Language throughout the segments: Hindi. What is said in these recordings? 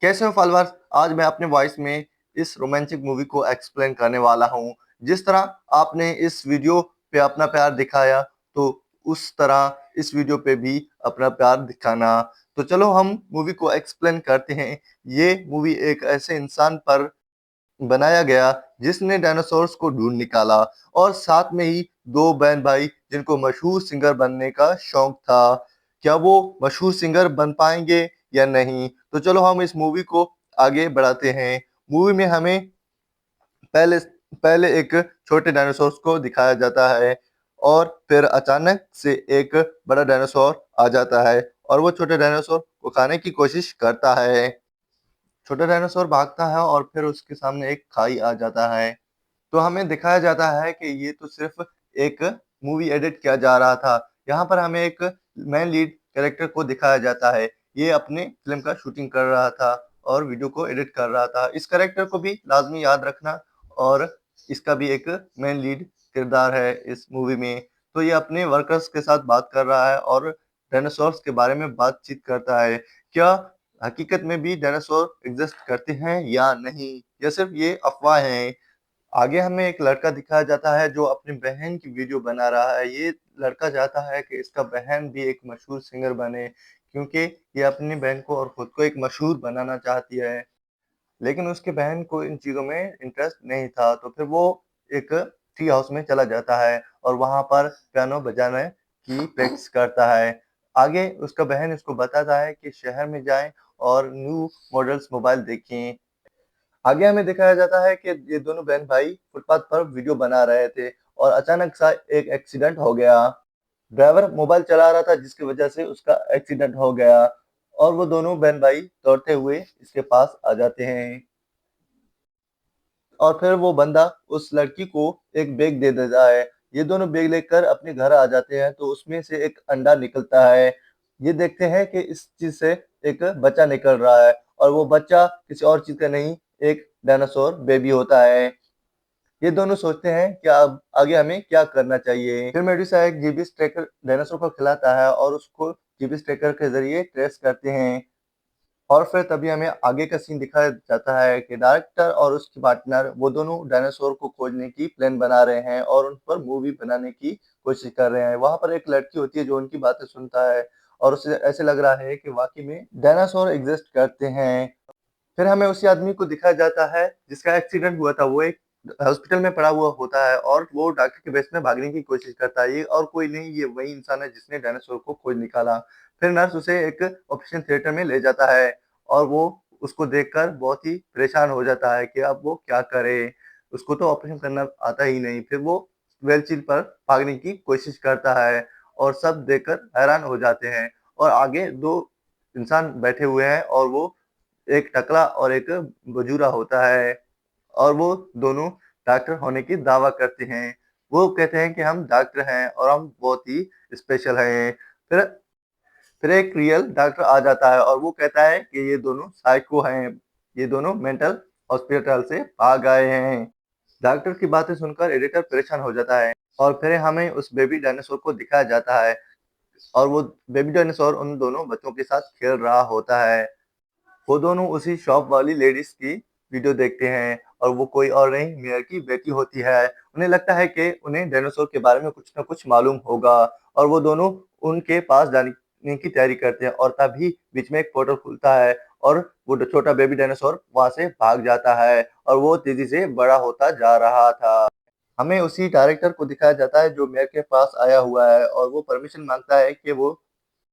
कैसे हो फॉलोअर्स। आज मैं अपने वॉइस में इस रोमांटिक मूवी को एक्सप्लेन करने वाला हूँ। जिस तरह आपने इस वीडियो पे अपना प्यार दिखाया, तो उस तरह इस वीडियो पे भी अपना प्यार दिखाना। तो चलो हम मूवी को एक्सप्लेन करते हैं। ये मूवी एक ऐसे इंसान पर बनाया गया जिसने डायनासोर्स को ढूंढ निकाला, और साथ में ही दो बहन भाई जिनको मशहूर सिंगर बनने का शौक था। क्या वो मशहूर सिंगर बन पाएंगे या नहीं? तो चलो हम इस मूवी को आगे बढ़ाते हैं। मूवी में हमें पहले पहले एक छोटे डायनासोर को दिखाया जाता है, और फिर अचानक से एक बड़ा डायनासोर आ जाता है और वो छोटे डायनासोर को खाने की कोशिश करता है। छोटा डायनासोर भागता है और फिर उसके सामने एक खाई आ जाता है। तो हमें दिखाया जाता है कि ये तो सिर्फ एक मूवी एडिट किया जा रहा था। यहाँ पर हमें एक मेन लीड कैरेक्टर को दिखाया जाता है। ये अपने फिल्म का शूटिंग कर रहा था और वीडियो को एडिट कर रहा था। इस कैरेक्टर को भी लाजमी याद रखना, और इसका भी एक मेन लीड किरदार है इस मूवी में। तो ये अपने वर्कर्स के साथ बात कर रहा है और डायनासोर्स के बारे में बातचीत करता है। क्या हकीकत में भी डायनासोर एग्जिस्ट करते हैं या नहीं, या सिर्फ ये अफवाह हैं? आगे हमें एक लड़का दिखाया जाता है जो अपनी बहन की वीडियो बना रहा है। ये लड़का चाहता है कि इसका बहन भी एक मशहूर सिंगर बने, क्योंकि ये अपनी बहन को और खुद को एक मशहूर बनाना चाहती है। लेकिन उसके बहन को इन चीज़ों में इंटरेस्ट नहीं था, तो फिर वो एक ट्री हाउस में चला जाता है और वहाँ पर पियानो बजाने की प्रैक्टिस करता है। आगे उसका बहन उसको बताता है कि शहर में जाएँ और न्यू मॉडल्स मोबाइल देखें। आगे हमें दिखाया जाता है कि ये दोनों बहन भाई फुटपाथ पर वीडियो बना रहे थे और अचानक सा एक एक्सीडेंट हो गया। ड्राइवर मोबाइल चला रहा था जिसकी वजह से उसका एक्सीडेंट हो गया, और वो दोनों बहन भाई दौड़ते हुए इसके पास आ जाते हैं। और फिर वो बंदा उस लड़की को एक बैग दे देता है। ये दोनों बैग लेकर अपने घर आ जाते हैं, तो उसमें से एक अंडा निकलता है। ये देखते हैं कि इस चीज से एक बच्चा निकल रहा है, और वो बच्चा किसी और चीज का नहीं, एक डायनासोर बेबी होता है। ये दोनों सोचते हैं कि अब आगे हमें क्या करना चाहिए। फिर मेडुसा एक जीपीएस ट्रैकर डायनासोर को खिलाता है और उसको जीपीएस ट्रैकर के जरिए ट्रेस करते हैं। और फिर तभी हमें आगे का सीन दिखाया जाता है कि डायरेक्टर और उसकी पार्टनर वो दोनों डायनासोर को खोजने की प्लान बना रहे हैं और उन पर मूवी बनाने की कोशिश कर रहे हैं। वहां पर एक लड़की होती है जो उनकी बातें सुनता है, और उसे ऐसे लग रहा है कि वाकई में डायनासोर एग्जिस्ट करते हैं। फिर हमें उसी आदमी को दिखाया जाता है जिसका एक्सीडेंट हुआ था। वो एक हॉस्पिटल में पड़ा हुआ होता है और वो डॉक्टर के बेस में भागने की कोशिश करता है। ये और कोई नहीं, ये वही इंसान है जिसने डायनासोर को खोज निकाला। फिर नर्स उसे एक ऑपरेशन थिएटर में ले जाता है, और वो उसको देखकर बहुत ही परेशान हो जाता है कि अब वो क्या करे। उसको तो ऑपरेशन करना आता ही नहीं। फिर वो व्हीलचेयर पर भागने की कोशिश करता है, और सब देखकर हैरान हो जाते हैं। और आगे दो इंसान बैठे हुए हैं, और वो एक टकला और एक बजुरा होता है, और वो दोनों डॉक्टर होने की दावा करते हैं। वो कहते हैं कि हम डॉक्टर हैं और हम बहुत ही स्पेशल हैं। फिर फिर एक रियल डॉक्टर आ जाता है और वो कहता है कि ये दोनों साइको हैं, ये दोनों मेंटल हॉस्पिटल से भाग आए हैं। डॉक्टर की बातें सुनकर एडिटर परेशान हो जाता है, और फिर हमें उस बेबी डायनासोर को दिखाया जाता है, और वो बेबी डायनासोर उन दोनों बच्चों के साथ खेल रहा होता है। वो दोनों उसी शॉप वाली लेडीज की वीडियो देखते हैं, और वो कोई और नहीं, मेयर की बेटी होती है। उन्हें लगता है कि उन्हें डायनासोर के बारे में कुछ ना कुछ मालूम होगा, और वो दोनों उनके पास जाने की तैयारी करते हैं। और तभी बीच में एक पोर्टल खुलता है, और वो छोटा बेबी डायनासोर वहां से भाग जाता है, और वो तेजी से बड़ा होता जा रहा था। हमें उसी डायरेक्टर को दिखाया जाता है जो मेयर के पास आया हुआ है, और वो परमिशन मांगता है कि वो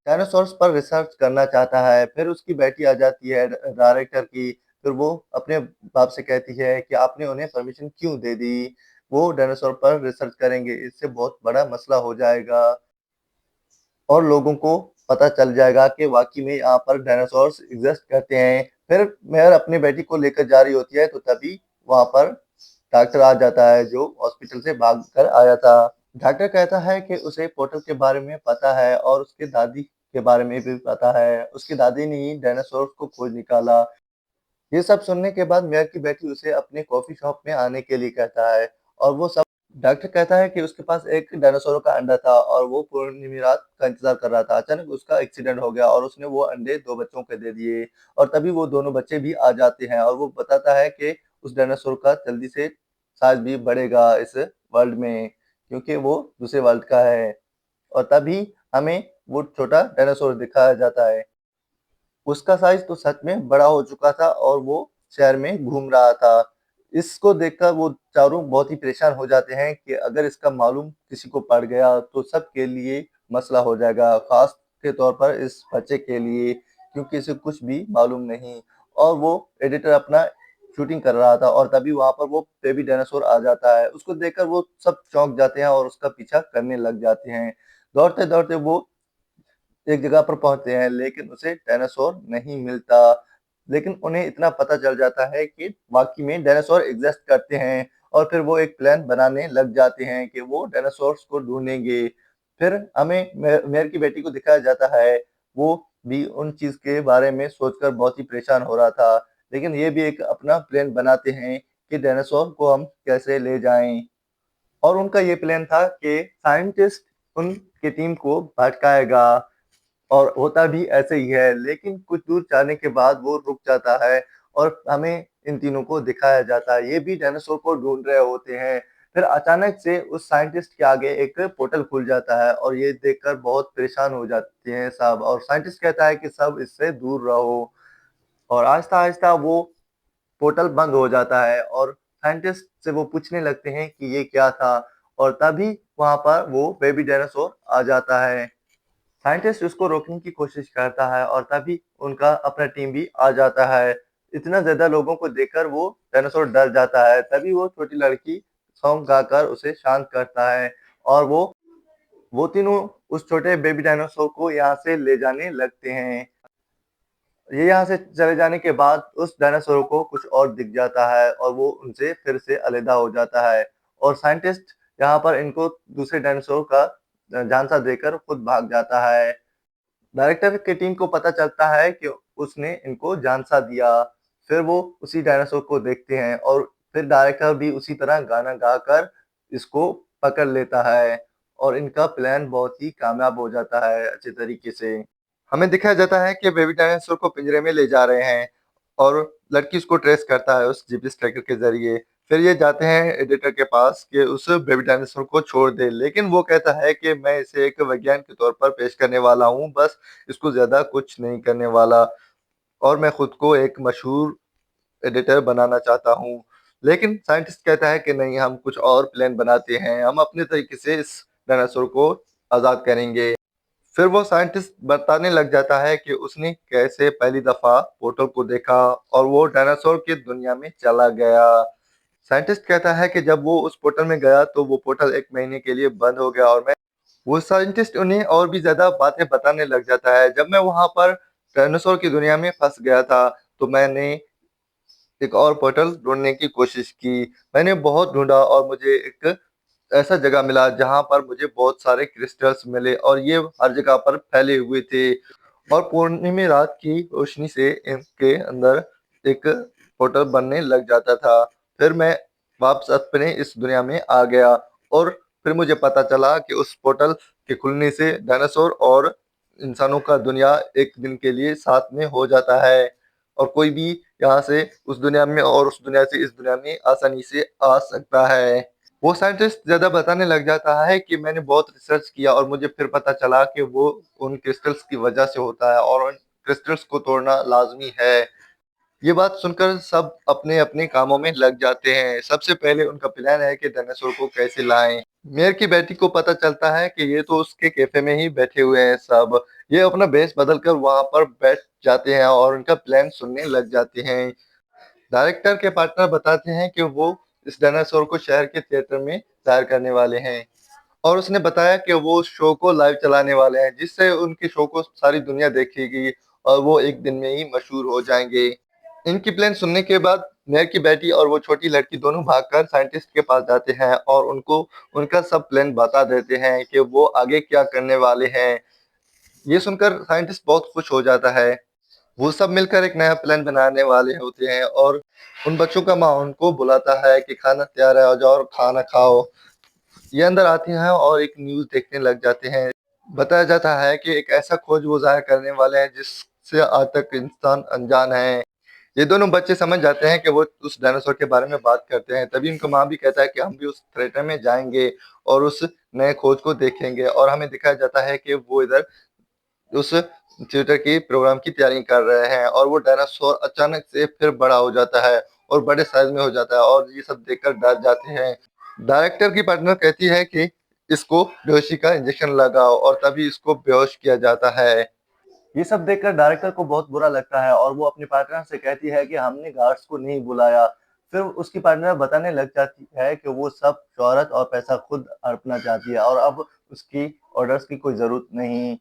डायनासोर्स पर रिसर्च करना चाहता है। फिर उसकी बेटी आ जाती है डायरेक्टर की। फिर वो अपने बाप से कहती है कि आपने उन्हें परमिशन क्यों दे दी, वो डायनासोर पर रिसर्च करेंगे, इससे बहुत बड़ा मसला हो जाएगा और लोगों को पता चल जाएगा कि वाकई में यहाँ पर डायनासोर्स एग्जिस्ट करते हैं। फिर मेयर अपनी बेटी को लेकर जा रही होती है, तो तभी वहां पर डॉक्टर आ जाता है जो हॉस्पिटल से भाग कर आया था। डॉक्टर कहता है कि उसे पोर्टल के बारे में पता है और उसके दादी के बारे में भी पता है। उसकी दादी ने ही डायनासोर को खोज निकाला। ये सब सुनने के बाद मेयर की बेटी उसे अपने कॉफी शॉप में आने के लिए कहता है, और वो सब डॉक्टर कहता है कि उसके पास एक डायनासोर का अंडा था और वो पूर्णिमा रात का इंतजार कर रहा था। अचानक उसका एक्सीडेंट हो गया और उसने वो अंडे 2 बच्चों को दे दिए और तभी वो दोनों बच्चे भी आ जाते हैं और वो बताता है कि उस डायनासोर का जल्दी से साइज़ भी बढ़ेगा इस वर्ल्ड में, क्योंकि वो दूसरे वर्ल्ड का है। और तभी हमें वो छोटा डायनासोर दिखाया जाता है। उसका साइज़ तो सच में बड़ा हो चुका था और वो शहर में घूम रहा था। इसको देखकर वो चारों बहुत ही परेशान हो जाते हैं कि अगर इसका मालूम किसी को पड़ गया तो सबके लिए मसला हो जाएगा, ख़ास के तौर पर इस बच्चे के लिए, क्योंकि इसे कुछ भी मालूम नहीं। और वो एडिटर अपना शूटिंग कर रहा था और तभी वहाँ पर वो बेबी डायनासोर आ जाता है। उसको देखकर वो सब चौंक जाते हैं और उसका पीछा करने लग जाते हैं। दौड़ते-दौड़ते वो एक जगह पर पहुँचते हैं, लेकिन उसे डायनासोर नहीं मिलता। लेकिन उन्हें इतना पता चल जाता है कि वाक़ई में डायनासोर एग्ज़िस्ट करते हैं और फिर वो एक प्लान बनाने लग जाते हैं कि वो डायनासोर्स को ढूँढेंगे। फिर हमें मेयर की बेटी को दिखाया जाता है, वो भी उन चीज़ के बारे में सोचकर बहुत ही परेशान हो रहा था। लेकिन ये भी एक अपना प्लान बनाते हैं कि डायनासोर को हम कैसे ले जाएँ। और उनका ये प्लान था कि साइंटिस्ट उनकी टीम को भटकाएगा और होता भी ऐसे ही है, लेकिन कुछ दूर जाने के बाद वो रुक जाता है और हमें इन तीनों को दिखाया जाता है। ये भी डायनासोर को ढूँढ रहे होते हैं। फिर अचानक से उस साइंटिस्ट के आगे एक पोर्टल खुल जाता है और ये देखकर बहुत परेशान हो जाते हैं सब और साइंटिस्ट कहता है कि सब इससे दूर रहो और आहिस्ता-आहिस्ता वो पोर्टल बंद हो जाता है और साइंटिस्ट से वो पूछने लगते हैं कि ये क्या था? और तभी वहाँ पर वो बेबी डायनासोर आ जाता है। साइंटिस्ट उसको रोकने की कोशिश करता है और तभी उनका अपना टीम भी आ जाता है। इतना ज़्यादा लोगों को देखकर वो डायनासोर डर जाता है, तभी वो छोटी लड़की सॉन्ग गाकर उसे शांत करता है और वो तीनों उस छोटे बेबी डायनासोर को यहाँ से ले जाने लगते हैं। ये यहाँ से चले जाने के बाद उस डायनासोर को कुछ और दिख जाता है और वो उनसे फिर से अलग हो जाता है और साइंटिस्ट यहाँ पर इनको दूसरे डायनासोर का झांसा देकर खुद भाग जाता है। डायरेक्टर की टीम को पता चलता है कि उसने इनको झांसा दिया। फिर वो उसी डायनासोर को देखते हैं और फिर डायरेक्टर भी उसी तरह गाना गाकर इसको पकड़ लेता है और इनका प्लान बहुत ही कामयाब हो जाता है अच्छे तरीके से। हमें दिखाया जाता है कि बेबी डायनासोर को पिंजरे में ले जा रहे हैं और लड़की उसको ट्रेस करता है उस जीपीएस ट्रैकर के ज़रिए। फिर ये जाते हैं एडिटर के पास कि उस बेबी डायनासोर को छोड़ दे, लेकिन वो कहता है कि मैं इसे एक विज्ञान के तौर पर पेश करने वाला हूँ, बस इसको ज़्यादा कुछ नहीं करने वाला और मैं खुद को एक मशहूर एडिटर बनाना चाहता हूँ। लेकिन साइंटिस्ट कहता है कि नहीं, हम कुछ और प्लान बनाते हैं, हम अपने तरीके से इस डायनासोर को आज़ाद करेंगे। फिर वो साइंटिस्ट बताने लग जाता है कि उसने कैसे पहली दफ़ा पोर्टल को देखा और वो डायनासोर की दुनिया में चला गया। साइंटिस्ट कहता है कि जब वो उस पोर्टल में गया तो वो पोर्टल 1 महीने के लिए बंद हो गया और मैं वो साइंटिस्ट उन्हें और भी ज़्यादा बातें बताने लग जाता है। जब मैं वहाँ पर डायनासोर की दुनिया में फँस गया था, तो मैंने एक और पोर्टल ढूँढने की कोशिश की। मैंने बहुत ढूँढा और मुझे एक ऐसा जगह मिला जहाँ पर मुझे बहुत सारे क्रिस्टल्स मिले और ये हर जगह पर फैले हुए थे और पूर्णिमा रात की रोशनी से इनके अंदर एक पोर्टल बनने लग जाता था। फिर मैं वापस अपने इस दुनिया में आ गया और फिर मुझे पता चला कि उस पोर्टल के खुलने से डायनासोर और इंसानों का दुनिया एक दिन के लिए साथ में हो जाता है और कोई भी यहाँ से उस दुनिया में और उस दुनिया से इस दुनिया में आसानी से आ सकता है। वो साइंटिस्ट ज़्यादा बताने लग जाता है कि मैंने बहुत रिसर्च किया और मुझे फिर पता चला कि वो उन क्रिस्टल्स की वजह से होता है और उन क्रिस्टल्स को तोड़ना लाज़मी है। ये बात सुनकर सब अपने-अपने कामों में लग जाते हैं। सबसे पहले उनका प्लान है कि डायनासोर को कैसे लाएँ। मेयर की बेटी को पता चलता है कि ये तो उसके कैफ़े में ही बैठे हुए हैं सब। ये अपना भेष बदल कर वहाँ पर बैठ जाते हैं और उनका प्लान सुनने लग जाते हैं। डायरेक्टर के पार्टनर बताते हैं कि वो इस डायनासोर को शहर के थिएटर में ज़ाहिर करने वाले हैं और उसने बताया कि वो उस शो को लाइव चलाने वाले हैं, जिससे उनके शो को सारी दुनिया देखेगी और वो एक दिन में ही मशहूर हो जाएँगे। इनकी प्लान सुनने के बाद मेयर की बेटी और वो छोटी लड़की दोनों भागकर साइंटिस्ट के पास जाते हैं और उनको उनका सब प्लान बता देते हैं कि वो आगे क्या करने वाले हैं। ये सुनकर साइंटिस्ट बहुत खुश हो जाता है। वो सब मिलकर एक नया प्लान बनाने वाले होते हैं और उन बच्चों का माँ उनको बुलाता है कि खाना तैयार है, आ जाओ और खाना खाओ। ये अंदर आते हैं और एक न्यूज़ देखने लग जाते हैं। बताया जाता है कि एक ऐसा खोज वो ज़ाहिर करने वाले हैं जिससे आज तक इंसान अनजान है। ये दोनों बच्चे समझ जाते हैं कि वो उस डायनासोर के बारे में बात करते हैं, तभी उनका माँ भी कहता है कि हम भी उस थिएटर में जाएँगे और उस नए खोज को देखेंगे, और हमें दिखाया जाता है कि वो इधर उस थिएटर की प्रोग्राम की तैयारी कर रहे हैं, और वो डायनासोर अचानक से फिर बड़ा हो जाता है और बड़े साइज़ में हो जाता है, और ये सब देखकर डर जाते हैं। डायरेक्टर की पार्टनर कहती है कि इसको बेहोशी का इंजेक्शन लगाओ, और तभी इसको बेहोश किया जाता है। ये सब देखकर डायरेक्टर को बहुत बुरा लगता है और वो अपने पार्टनर से कहती है कि हमने गार्ड्स को नहीं बुलाया। फिर उसकी पार्टनर बताने लग जाती है कि वो सब शोहरत और पैसा खुद हड़पना चाहती है और अब उसकी ऑर्डर्स की कोई ज़रूरत नहीं।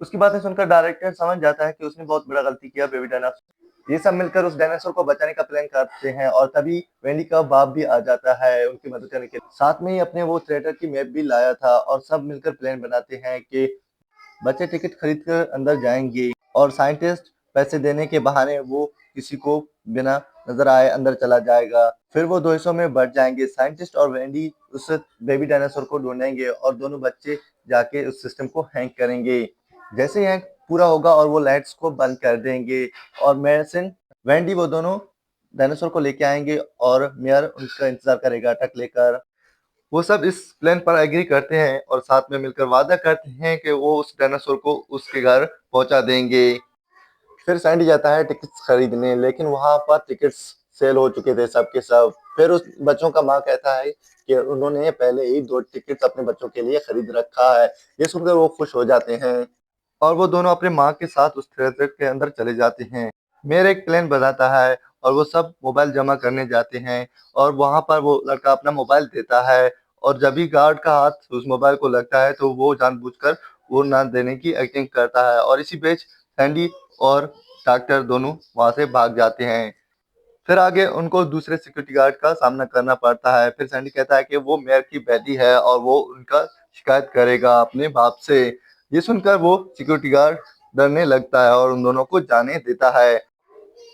उसकी बातें सुनकर डायरेक्टर समझ जाता है कि उसने बहुत बड़ा गलती किया। बेबी डायनासोर ये सब मिलकर उस डायनासोर को बचाने का प्लान करते हैं, और तभी वेंडी का बाप भी आ जाता है उनकी मदद करने के लिए। साथ में ही अपने वो थिएटर की मैप भी लाया था, और सब मिलकर प्लान बनाते हैं कि बच्चे टिकट खरीद कर अंदर जाएंगे और साइंटिस्ट पैसे देने के बहाने वो किसी को बिना नजर आए अंदर चला जाएगा। फिर वो दो हिस्सों में बट जाएंगे। साइंटिस्ट और वेंडी उस बेबी डायनासोर को ढूंढेंगे और दोनों बच्चे जाके उस सिस्टम को हैक करेंगे। जैसे ही हैक पूरा होगा और वो लाइट्स को बंद कर देंगे, और मेडिसिन वेंडी वो दोनों डायनासोर को लेके आएंगे और मेयर उनका इंतजार करेगा ट्रक लेकर। वो सब इस प्लान पर एग्री करते हैं और साथ में मिलकर वादा करते हैं कि वो उस डायनासोर को उसके घर पहुंचा देंगे। फिर सैंडी जाता है टिकट्स खरीदने, लेकिन वहां पर टिकट्स सेल हो चुके थे सब के सब। फिर उस बच्चों का माँ कहता है कि उन्होंने पहले ही 2 टिकट्स अपने बच्चों के लिए खरीद रखा है। ये सुनकर वो खुश हो जाते हैं और वो दोनों अपने माँ के साथ उस थिएटर के अंदर चले जाते हैं। मेयर एक प्लान बनाता है और वो सब मोबाइल जमा करने जाते हैं, और वहां पर वो लड़का अपना मोबाइल देता है, और जब भी गार्ड का हाथ उस मोबाइल को लगता है तो वो जानबूझकर वो ना देने की एक्टिंग करता है, और इसी बीच सैंडी और डॉक्टर दोनों वहां से भाग जाते हैं। फिर आगे उनको दूसरे सिक्योरिटी गार्ड का सामना करना पड़ता है। फिर सैंडी कहता है कि वो मेयर की बेटी है और वो उनका शिकायत करेगा अपने बाप से। ये सुनकर वो सिक्योरिटी गार्ड डरने लगता है और उन दोनों को जाने देता है।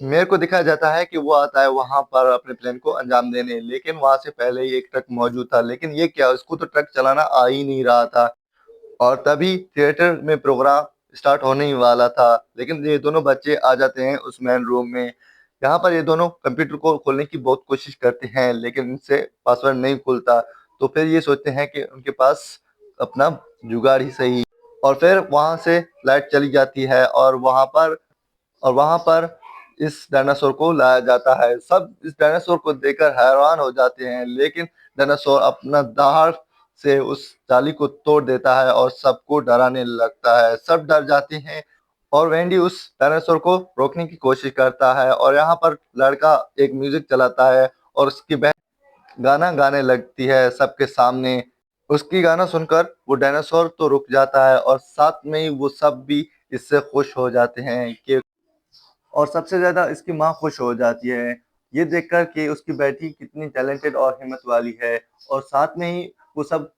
मेयर को दिखाया जाता है कि वो आता है वहां पर अपने प्लान को अंजाम देने, लेकिन वहां से पहले ही एक ट्रक मौजूद था। लेकिन ये क्या, उसको तो ट्रक चलाना आ ही नहीं रहा था, और तभी थिएटर में प्रोग्राम स्टार्ट होने ही वाला था। लेकिन ये दोनों बच्चे आ जाते हैं उस मेन रूम में। यहाँ पर ये दोनों कंप्यूटर को खोलने की बहुत कोशिश करते हैं, लेकिन इनसे पासवर्ड नहीं खुलता। तो फिर ये सोचते हैं कि उनके पास अपना जुगाड़ ही सही, और फिर वहां से लाइट चली जाती है और वहां पर इस डायनासोर को लाया जाता है। सब इस डायनासोर को देखकर हैरान हो जाते हैं, लेकिन डायनासोर अपना दहाड़ से उस जाली को तोड़ देता है और सबको डराने लगता है। सब डर जाते हैं और वेंडी उस डायनासोर को रोकने की कोशिश करता है, और यहाँ पर लड़का एक म्यूजिक चलाता है और उसकी बहन गाना गाने लगती है सबके सामने। उसकी गाना सुनकर वो डायनासोर तो रुक जाता है, और साथ में ही वो सब भी इससे खुश हो जाते हैं कि, और सबसे ज़्यादा इसकी माँ खुश हो जाती है ये देखकर कि उसकी बेटी कितनी टैलेंटेड और हिम्मत वाली है। और साथ में ही वो सब,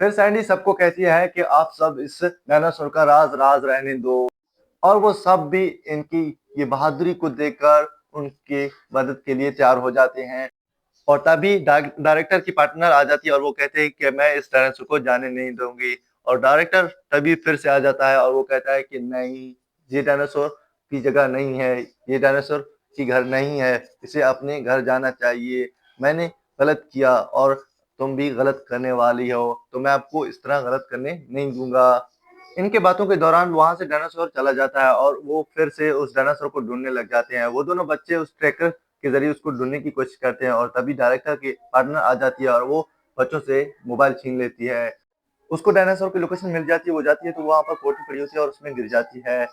फिर सैंडी सबको कहती है कि आप सब इस डायनासोर का राज राज रहने दो, और वो सब भी इनकी ये बहादुरी को देखकर उनकी मदद के लिए तैयार हो जाते हैं। और तभी डायरेक्टर की पार्टनर आ जाती है और वो कहते हैं कि मैं इस डायनासोर को जाने नहीं दूंगी। और डायरेक्टर तभी फिर से आ जाता है और वो कहता है कि नहीं, ये डायनासोर की जगह नहीं है, ये डायनासोर की घर नहीं है, इसे अपने घर जाना चाहिए। मैंने गलत किया और तुम भी गलत करने वाली हो, तो मैं आपको इस तरह गलत करने नहीं दूंगा। इनके बातों के दौरान वहां से डायनासोर चला जाता है और वो फिर से उस डायनासोर को ढूंढने लग जाते हैं। वो दोनों बच्चे उस ट्रैकर के जरिए उसको ढूंढने की कोशिश करते हैं, और तभी डायरेक्टर की पार्टनर आ जाती है और वो बच्चों से मोबाइल छीन लेती है। उसको डायनासोर की लोकेशन मिल जाती है, वो जाती है तो वहां पर पोटी पड़ी होती है और उसमें गिर जाती है।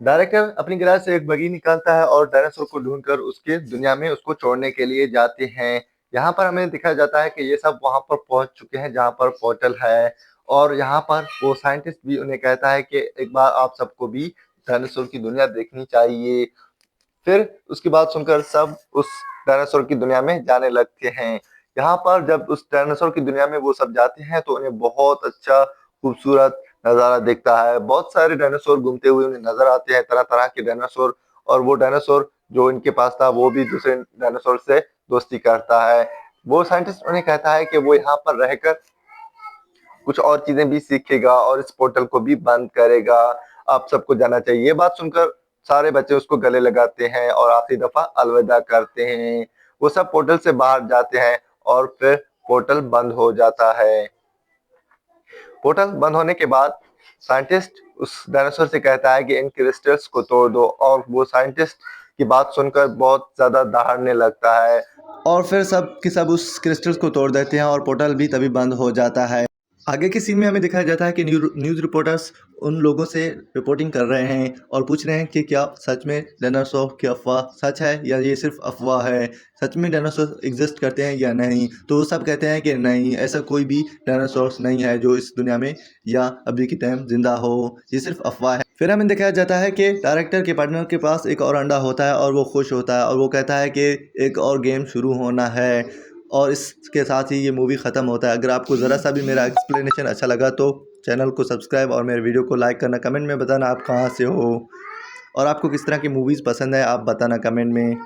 डायरेक्टर अपनी गैराज से एक बगी निकालता है और डायनासोर को ढूंढकर उसके दुनिया में उसको छोड़ने के लिए जाते हैं। यहाँ पर हमें दिखाया जाता है कि ये सब वहां पर पहुंच चुके हैं जहाँ पर पोर्टल है, और यहाँ पर वो साइंटिस्ट भी उन्हें कहता है कि एक बार आप सबको भी डायनासोर की दुनिया देखनी चाहिए। फिर उसकी बात सुनकर सब उस डायनासोर की दुनिया में जाने लगते हैं। यहाँ पर जब उस डायनासोर की दुनिया में वो सब जाते हैं तो उन्हें बहुत अच्छा खूबसूरत नजारा दिखता है। बहुत सारे डायनासोर घूमते हुए उन्हें नजर आते हैं, तरह तरह के डायनासोर। और वो डायनासोर जो इनके पास था वो भी दूसरे डायनासोर से दोस्ती करता है। वो साइंटिस्ट उन्हें कहता है कि वो यहाँ पर रहकर कुछ और चीजें भी सीखेगा और इस पोर्टल को भी बंद करेगा। आप सबको जाना चाहिए। ये बात सुनकर सारे बच्चे उसको गले लगाते हैं और आखिरी दफा अलविदा करते हैं। वो सब पोर्टल से बाहर जाते हैं और फिर पोर्टल बंद हो जाता है। पोर्टल बंद होने के बाद साइंटिस्ट उस डायनासोर से कहता है कि इन क्रिस्टल्स को तोड़ दो, और वो साइंटिस्ट की बात सुनकर बहुत ज्यादा दहाड़ने लगता है और फिर सब के सब उस क्रिस्टल्स को तोड़ देते हैं और पोर्टल भी तभी बंद हो जाता है। आगे के सीन में हमें दिखाया जाता है कि न्यूज़ रिपोर्टर्स उन लोगों से रिपोर्टिंग कर रहे हैं और पूछ रहे हैं कि क्या सच में डायनासोर की अफवाह सच है या ये सिर्फ अफवाह है, सच में डायनासोर एग्जिस्ट करते हैं या नहीं। तो वो सब कहते हैं कि नहीं, ऐसा कोई भी डायनासोर नहीं है जो इस दुनिया में या अभी के टाइम जिंदा हो, ये सिर्फ अफवाह है। फिर हमें दिखाया जाता है कि डायरेक्टर के पार्टनर के पास एक और अंडा होता है और वो खुश होता है और वो कहता है कि एक और गेम शुरू होना है, और इसके साथ ही ये मूवी ख़त्म होता है। अगर आपको ज़रा सा भी मेरा एक्सप्लेनेशन अच्छा लगा तो चैनल को सब्सक्राइब और मेरे वीडियो को लाइक करना, कमेंट में बताना आप कहाँ से हो और आपको किस तरह की मूवीज़ पसंद है आप बताना कमेंट में।